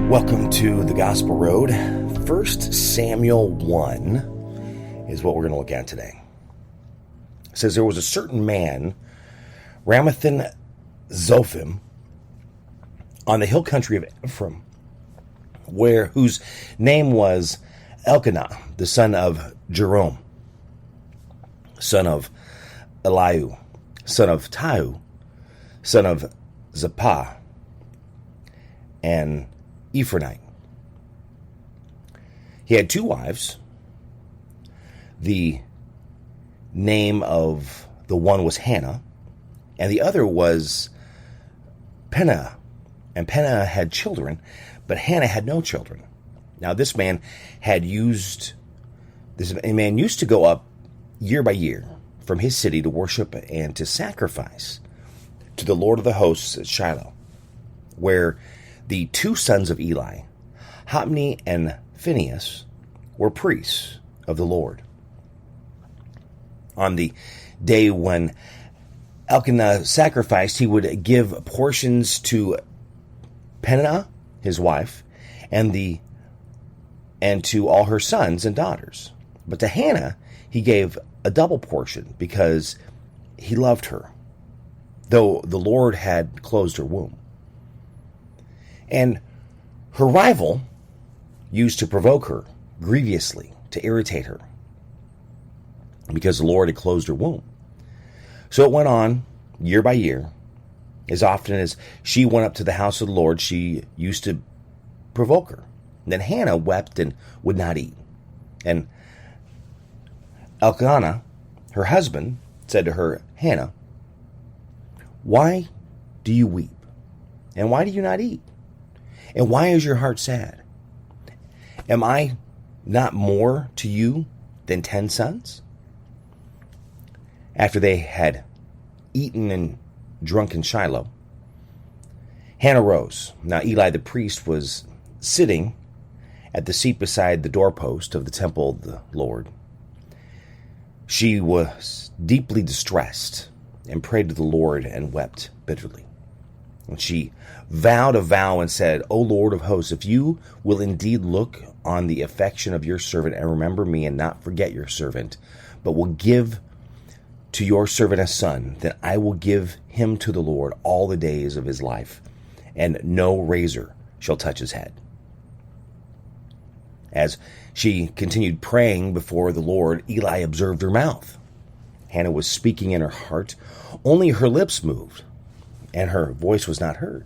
Welcome to the Gospel Road. 1 Samuel 1 is what we're going to look at today. It says, there was a certain man, Ramathan Zophim, on the hill country of Ephraim, whose name was Elkanah, the son of Jerome, son of Elihu, son of Tahu, son of Zappah, and Ephronite. He had two wives. The name of the one was Hannah, and the other was Peninnah. And Peninnah had children, but Hannah had no children. Now this man used to go up year by year from his city to worship and to sacrifice to the Lord of the hosts at Shiloh, where the two sons of Eli, Hophni and Phinehas, were priests of the Lord. On the day when Elkanah sacrificed, he would give portions to Peninnah, his wife, and to all her sons and daughters. But to Hannah, he gave a double portion because he loved her, though the Lord had closed her womb. And her rival used to provoke her grievously, to irritate her, because the Lord had closed her womb. So it went on year by year. As often as she went up to the house of the Lord, she used to provoke her. And then Hannah wept and would not eat. And Elkanah, her husband, said to her, Hannah, why do you weep? And why do you not eat? And why is your heart sad? Am I not more to you than 10 sons? After they had eaten and drunk in Shiloh, Hannah rose. Now Eli the priest was sitting at the seat beside the doorpost of the temple of the Lord. She was deeply distressed and prayed to the Lord and wept bitterly. And she vowed a vow and said, O Lord of hosts, if you will indeed look on the affection of your servant and remember me and not forget your servant, but will give to your servant a son, then I will give him to the Lord all the days of his life, and no razor shall touch his head. As she continued praying before the Lord, Eli observed her mouth. Hannah was speaking in her heart, only her lips moved, and her voice was not heard.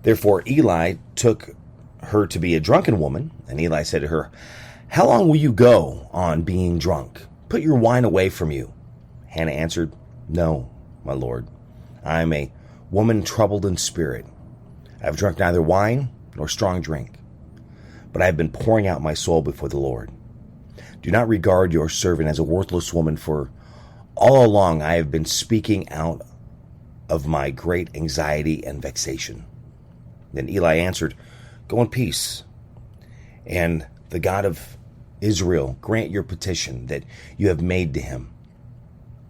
Therefore Eli took her to be a drunken woman, and Eli said to her, How long will you go on being drunk? Put your wine away from you. Hannah answered, No, my lord. I am a woman troubled in spirit. I have drunk neither wine nor strong drink, but I have been pouring out my soul before the Lord. Do not regard your servant as a worthless woman, for all along I have been speaking out of my great anxiety and vexation. Then Eli answered, Go in peace, and the God of Israel grant your petition that you have made to him.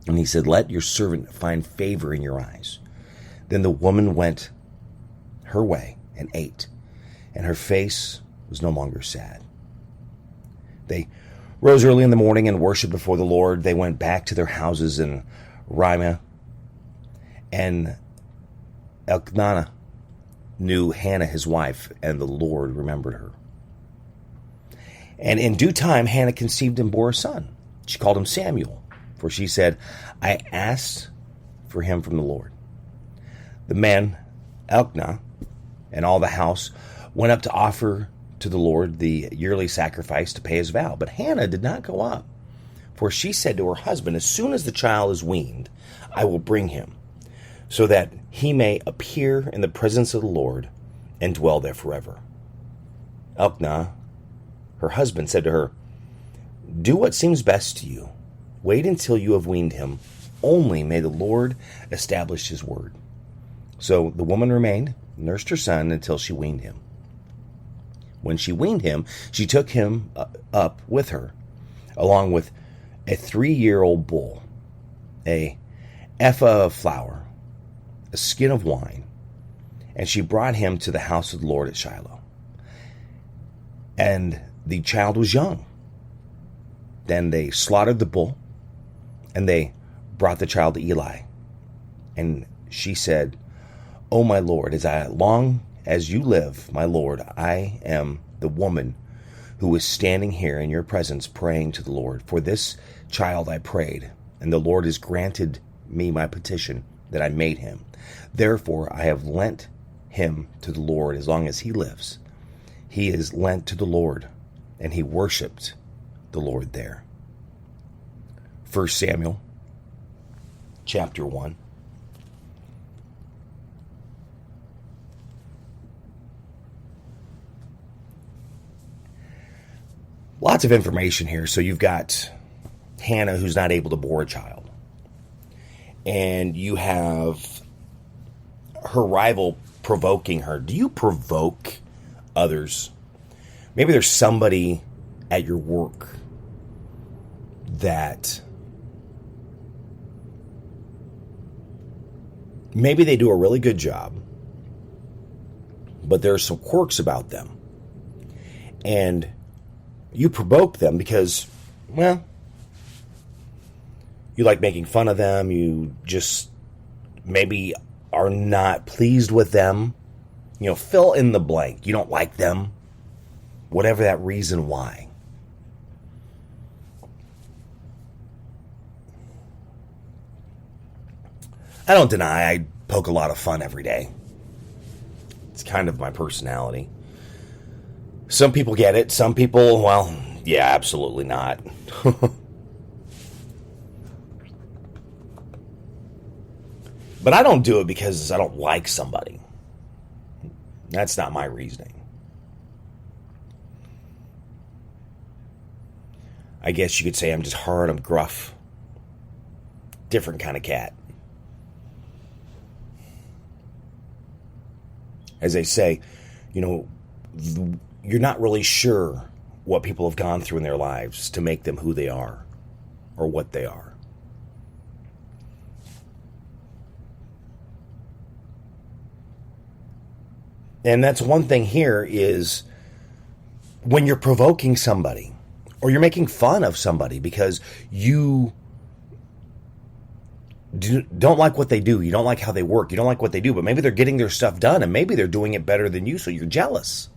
And he said, Let your servant find favor in your eyes. Then the woman went her way and ate, and her face was no longer sad. They rose early in the morning and worshipped before the Lord. They went back to their houses in Ramah, and Elkanah knew Hannah his wife, and the Lord remembered her. And in due time Hannah conceived and bore a son. She called him Samuel, for she said, I asked for him from the Lord. The man, Elkanah, and all the house went up to offer to the Lord the yearly sacrifice to pay his vow. But Hannah did not go up, for she said to her husband, As soon as the child is weaned, I will bring him, so that he may appear in the presence of the Lord and dwell there forever. Elkanah, her husband, said to her, Do what seems best to you. Wait until you have weaned him. Only may the Lord establish his word. So the woman remained, nursed her son until she weaned him. When she weaned him, she took him up with her, along with a 3-year-old bull, a ephah of flour, a skin of wine, and she brought him to the house of the Lord at Shiloh. and the child was young. Then they slaughtered the bull, and they brought the child to Eli. And she said, "O my Lord, as long as you live, my Lord, I am the woman who is standing here in your presence praying to the Lord. For this child I prayed, and the Lord has granted me my petition that I made him. Therefore I have lent him to the Lord as long as he lives." He is lent to the Lord, and he worshiped the Lord there. 1 Samuel chapter 1. Lots of information here. So you've got Hannah, who's not able to bore a child. And you have her rival provoking her. Do you provoke others? Maybe there's somebody at your work that maybe they do a really good job, but there's some quirks about them. And you provoke them because, well, you like making fun of them. You just maybe are not pleased with them. You know, fill in the blank. You don't like them. Whatever that reason why. I don't deny I poke a lot of fun every day. It's kind of my personality. Some people get it. Some people, well, yeah, absolutely not. But I don't do it because I don't like somebody. That's not my reasoning. I guess you could say I'm just hard, I'm gruff. Different kind of cat. As they say, you know, you're not really sure what people have gone through in their lives to make them who they are or what they are. And that's one thing here is when you're provoking somebody or you're making fun of somebody because you don't like what they do, you don't like how they work, you don't like what they do, but maybe they're getting their stuff done and maybe they're doing it better than you, so you're jealous.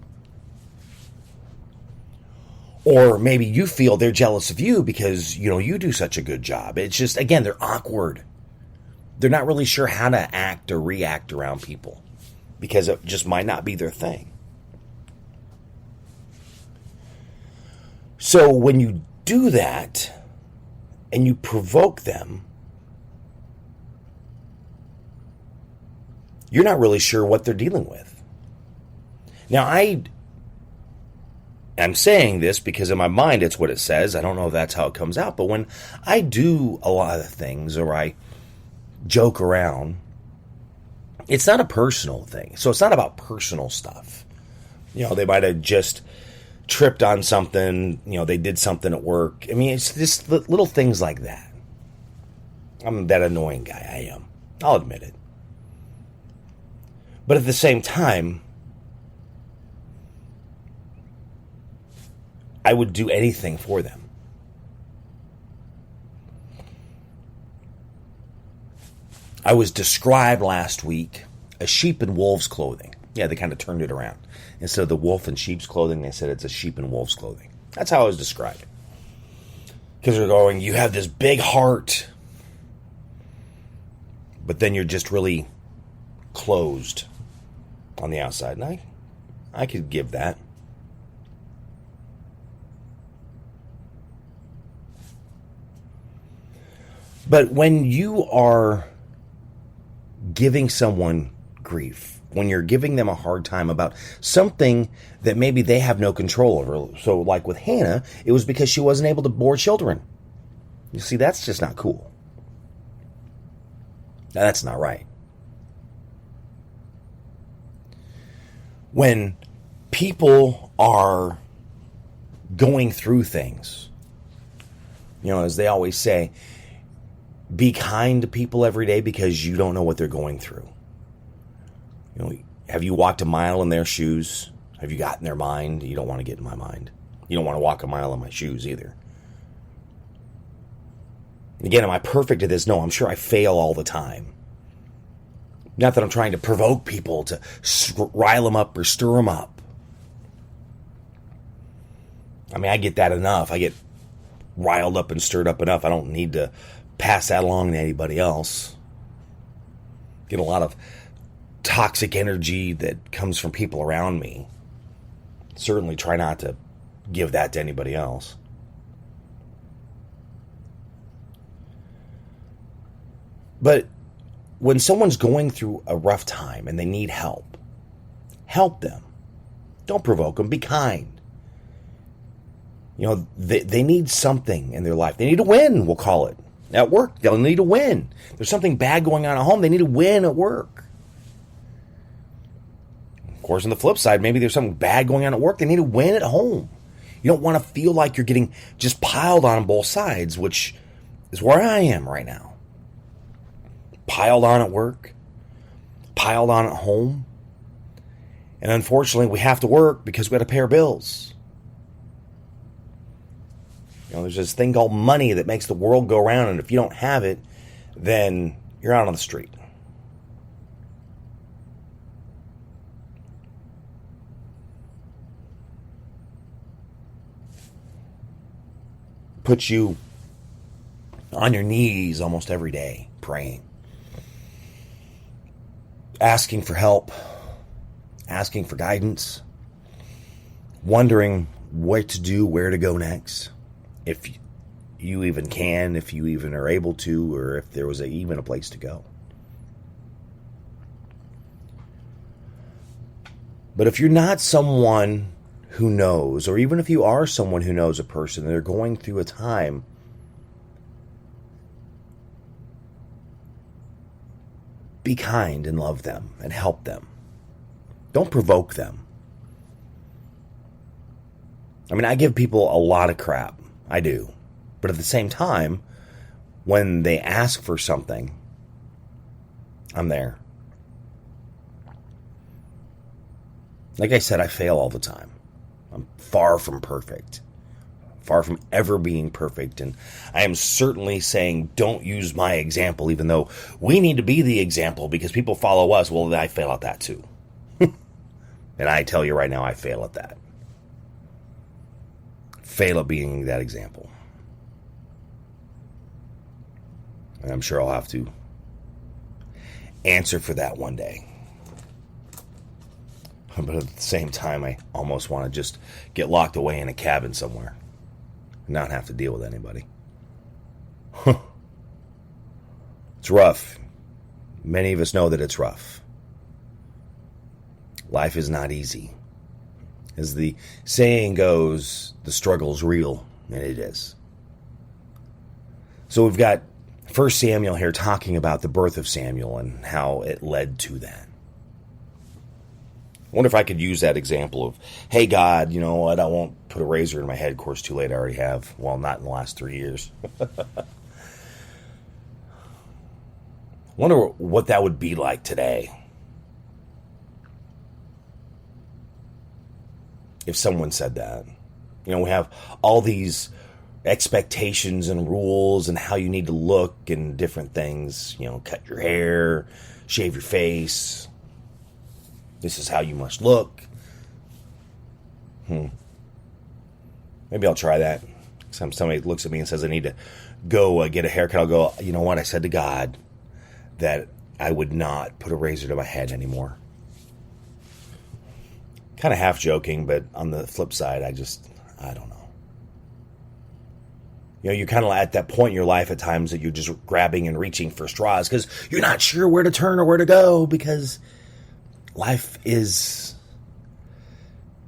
Or maybe you feel they're jealous of you because, you know, you do such a good job. It's just, again, they're awkward. They're not really sure how to act or react around people because it just might not be their thing. So when you do that and you provoke them, you're not really sure what they're dealing with. Now, I'm saying this because in my mind it's what it says. I don't know if that's how it comes out. But when I do a lot of things or I joke around, it's not a personal thing. So it's not about personal stuff. You know, they might have just tripped on something. You know, they did something at work. I mean, it's just little things like that. I'm that annoying guy. I am. I'll admit it. But at the same time, I would do anything for them. I was described last week as sheep in wolf's clothing. Yeah, they kind of turned it around. Instead of the wolf in sheep's clothing, they said it's a sheep in wolf's clothing. That's how I was described. Because they're going, you have this big heart, but then you're just really closed on the outside. And I could give that. But when you are giving someone grief, when you're giving them a hard time about something that maybe they have no control over, so like with Hannah, it was because she wasn't able to bore children. You see, that's just not cool. Now, that's not right. When people are going through things, you know, as they always say, be kind to people every day because you don't know what they're going through. You know, have you walked a mile in their shoes? Have you got in their mind? You don't want to get in my mind. You don't want to walk a mile in my shoes either. Again, am I perfect at this? No, I'm sure I fail all the time. Not that I'm trying to provoke people to rile them up or stir them up. I mean, I get that enough. I get riled up and stirred up enough. I don't need to pass that along to anybody else. Get a lot of toxic energy that comes from people around me. Certainly try not to give that to anybody else. But when someone's going through a rough time and they need help, help them. Don't provoke them. Be kind. You know, they need something in their life. They need to win, we'll call it. At work, they'll need to win. There's something bad going on at home. They need to win at work. Of course, on the flip side, maybe there's something bad going on at work. They need to win at home. You don't want to feel like you're getting just piled on both sides, which is where I am right now. Piled on at work, piled on at home. And unfortunately, we have to work because we got to pay our bills. You know, there's this thing called money that makes the world go round, and if you don't have it, then you're out on the street. Puts you on your knees almost every day, praying. Asking for help. Asking for guidance. Wondering what to do, where to go next. If you even can, if you even are able to, or if there was even a place to go. But if you're not someone who knows, or even if you are someone who knows a person and they're going through a time, be kind and love them and help them. Don't provoke them. I mean, I give people a lot of crap. I do. But at the same time, when they ask for something, I'm there. Like I said, I fail all the time. I'm far from perfect. Far from ever being perfect. And I am certainly saying don't use my example, even though we need to be the example because people follow us. Well, I fail at that too. And I tell you right now, I fail at that. Fail at being that example. And I'm sure I'll have to answer for that one day. But at the same time, I almost want to just get locked away in a cabin somewhere. And not have to deal with anybody. It's rough. Many of us know that it's rough. Life is not easy. As the saying goes, the struggle's real, and it is. So we've got 1 Samuel here talking about the birth of Samuel and how it led to that. I wonder if I could use that example of, hey, God, you know what, I won't put a razor in my head. Of course, too late, I already have. Well, not in the last 3 years. Wonder what that would be like today. If someone said that. You know, we have all these expectations and rules and how you need to look and different things. You know, cut your hair, shave your face. This is how you must look. Maybe I'll try that. Somebody looks at me and says I need to go get a haircut. I'll go, you know what? I said to God that I would not put a razor to my head anymore. Kind of half joking, but on the flip side, I don't know. You know, you're kind of at that point in your life at times that you're just grabbing and reaching for straws because you're not sure where to turn or where to go because life is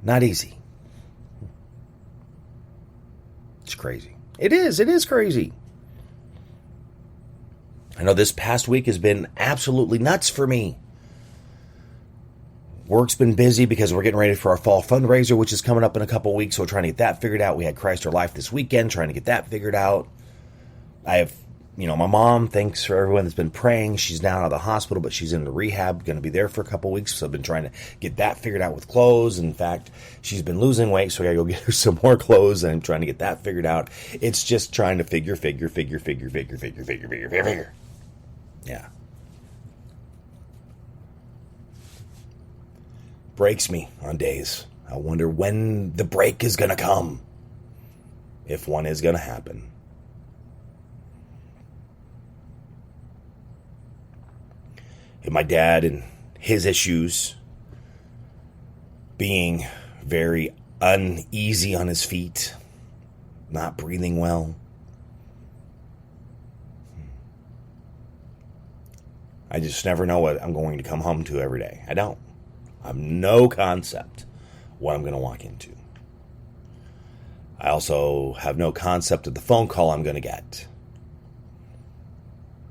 not easy. It's crazy. It is crazy. I know this past week has been absolutely nuts for me. Work's been busy because we're getting ready for our fall fundraiser, which is coming up in a couple weeks. So we're trying to get that figured out. We had Christ Our Life this weekend, trying to get that figured out. I have my mom, thanks for everyone that's been praying. She's now out of the hospital, but she's in the rehab, going to be there for a couple weeks. So I've been trying to get that figured out with clothes. In fact, she's been losing weight, so I got to go get her some more clothes, and I'm trying to get that figured out. It's just trying to figure. Yeah. Breaks me on days. I wonder when the break is going to come. If one is going to happen. And my dad and his issues, being very uneasy on his feet, not breathing well. I just never know what I'm going to come home to every day. I don't. I have no concept what I'm going to walk into. I also have no concept of the phone call I'm going to get.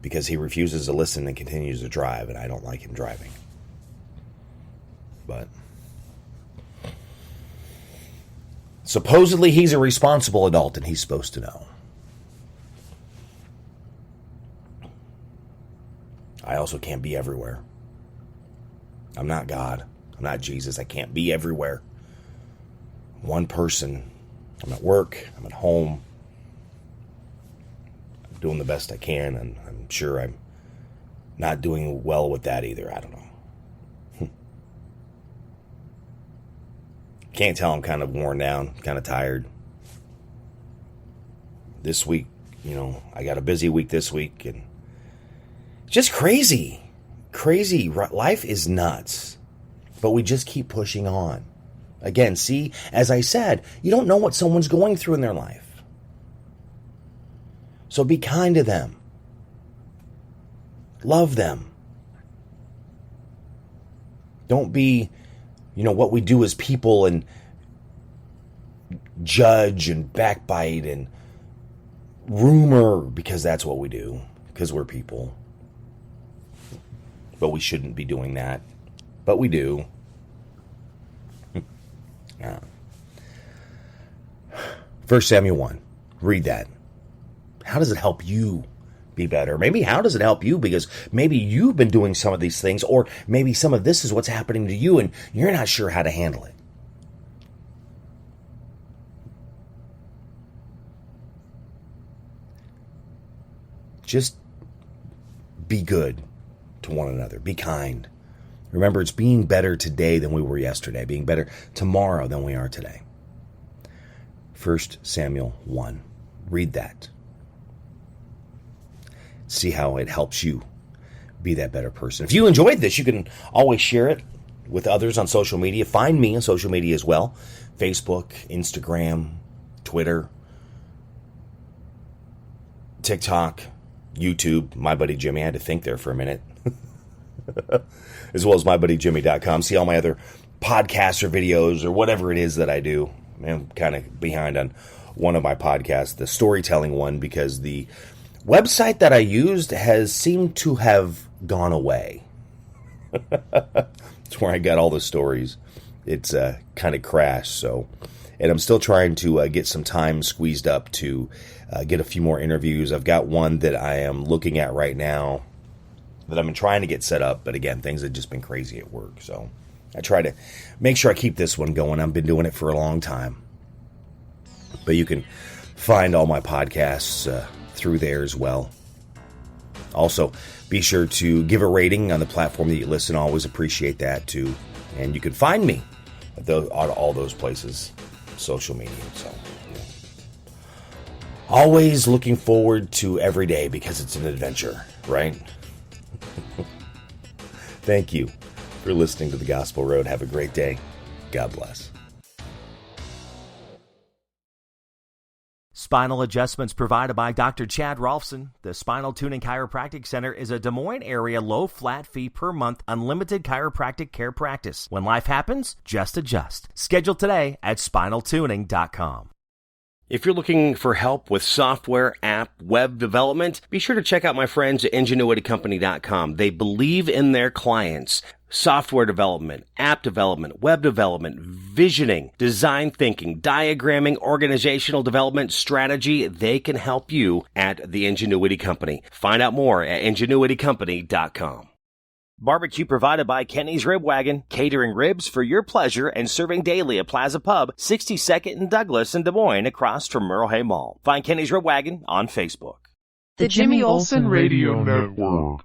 Because he refuses to listen and continues to drive, and I don't like him driving. But supposedly he's a responsible adult and he's supposed to know. I also can't be everywhere. I'm not God. I'm not Jesus. I can't be everywhere. One person. I'm at work. I'm at home. I'm doing the best I can, and I'm sure I'm not doing well with that either. I don't know. Can't tell. I'm kind of worn down, kind of tired. This week, I got a busy week this week, and just crazy. Crazy. Life is nuts. But we just keep pushing on. Again, see, as I said, you don't know what someone's going through in their life. So be kind to them. Love them. Don't be, what we do as people and judge and backbite and rumor, because that's what we do, because we're people. But we shouldn't be doing that. But we do. 1 Samuel 1. Read that. How does it help you be better? Maybe how does it help you? Because maybe you've been doing some of these things, or maybe some of this is what's happening to you and you're not sure how to handle it. Just be good to one another. Be kind. Remember, it's being better today than we were yesterday. Being better tomorrow than we are today. 1 Samuel 1. Read that. See how it helps you be that better person. If you enjoyed this, you can always share it with others on social media. Find me on social media as well. Facebook, Instagram, Twitter, TikTok, YouTube. My Buddy Jimmy. I had to think there for a minute. As well as mybuddyjimmy.com. See all my other podcasts or videos or whatever it is that I do. I'm kind of behind on one of my podcasts, the storytelling one, because the website that I used has seemed to have gone away. It's where I got all the stories. It's kind of crashed. And I'm still trying to get some time squeezed up to get a few more interviews. I've got one that I am looking at right now that I've been trying to get set up, but again, things have just been crazy at work, so I try to make sure I keep this one going. I've been doing it for a long time. But you can find all my podcasts through there as well. Also, be sure to give a rating on the platform that you listen. I always appreciate that, too. And you can find me at all those places, social media, so yeah. Always looking forward to every day because it's an adventure, right? Thank you for listening to The Gospel Road. Have a great day. God bless. Spinal adjustments provided by Dr. Chad Rolfson. The Spinal Tuning Chiropractic Center is a Des Moines area low flat fee per month unlimited chiropractic care practice. When life happens, just adjust. Schedule today at spinaltuning.com. If you're looking for help with software, app, web development, be sure to check out my friends at IngenuityCompany.com. They believe in their clients. software development, app development, web development, visioning, design thinking, diagramming, organizational development, strategy. They can help you at The Ingenuity Company. Find out more at ingenuitycompany.com. Barbecue provided by Kenny's Rib Wagon, catering ribs for your pleasure and serving daily at Plaza Pub, 62nd and Douglas in Des Moines, across from Merle Hay Mall. Find Kenny's Rib Wagon on Facebook. The Jimmy Olsen Radio Network.